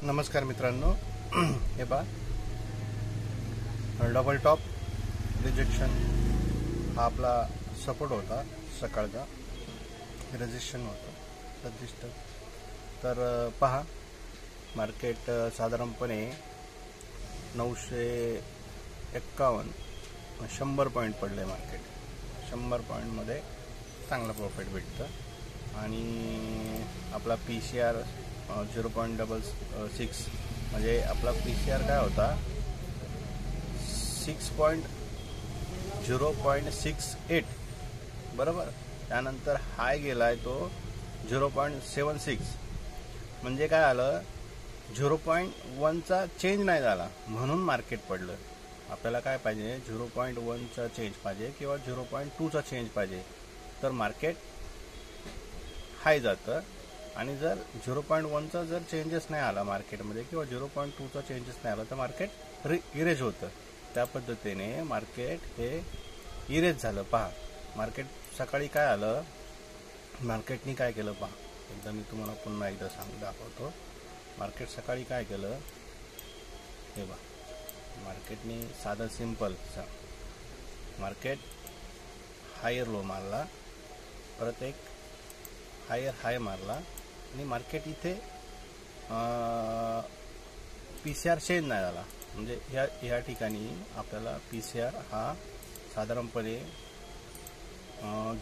नमस्कार मित्रांनो, हे पहा डबल टॉप रिजेक्शन हा आपला सपोर्ट होता सकाळचा, रेजिस्टन होता रजिस्टर. तर पहा मार्केट साधारणपणे 951 100 पॉईंट पडले. मार्केट 100 पॉईंटमध्ये चांगला प्रॉफिट भेटतं आणि आपला PCR 0.66 म्हणजे आपला PCR काय होता 0.68 बरोबर. त्यानंतर हाय गेलाय तो 0.76 म्हणजे काय आलं 0.1चा चेंज नाही झाला म्हणून मार्केट पडलं. आपल्याला काय पाहिजे 0.1चा चेंज पाहिजे किंवा 0.2चा चेंज पाहिजे तर मार्केट हाय जातं. आणि जर 0.1चा जर चेंजेस नाही आला मार्केटमध्ये किंवा 0.2चा चेंजेस नाही आला तर मार्केट इरेज होतं. त्या पद्धतीने मार्केट हे इरेज झालं. पहा मार्केट सकाळी काय आलं, मार्केटनी काय केलं पहा. एकदा मी तुम्हाला पुन्हा एकदा दाखवतो. मार्केट सकाळी काय केलं हे पहा. मार्केटनी साधं सिंपल मार्केट हायर लो मारला, परत एक हायर हाय मारला आणि मार्केट इथे PCR चेंज नाही झाला. म्हणजे ह्या ठिकाणी आपल्याला PCR हा साधारणपणे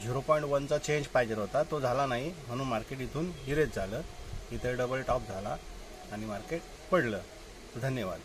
0.1चा चेंज पाहिजे होता, तो झाला नाही म्हणून मार्केट इथून इरेज झालं. इथे डबल टॉप झाला आणि मार्केट पडलं. धन्यवाद.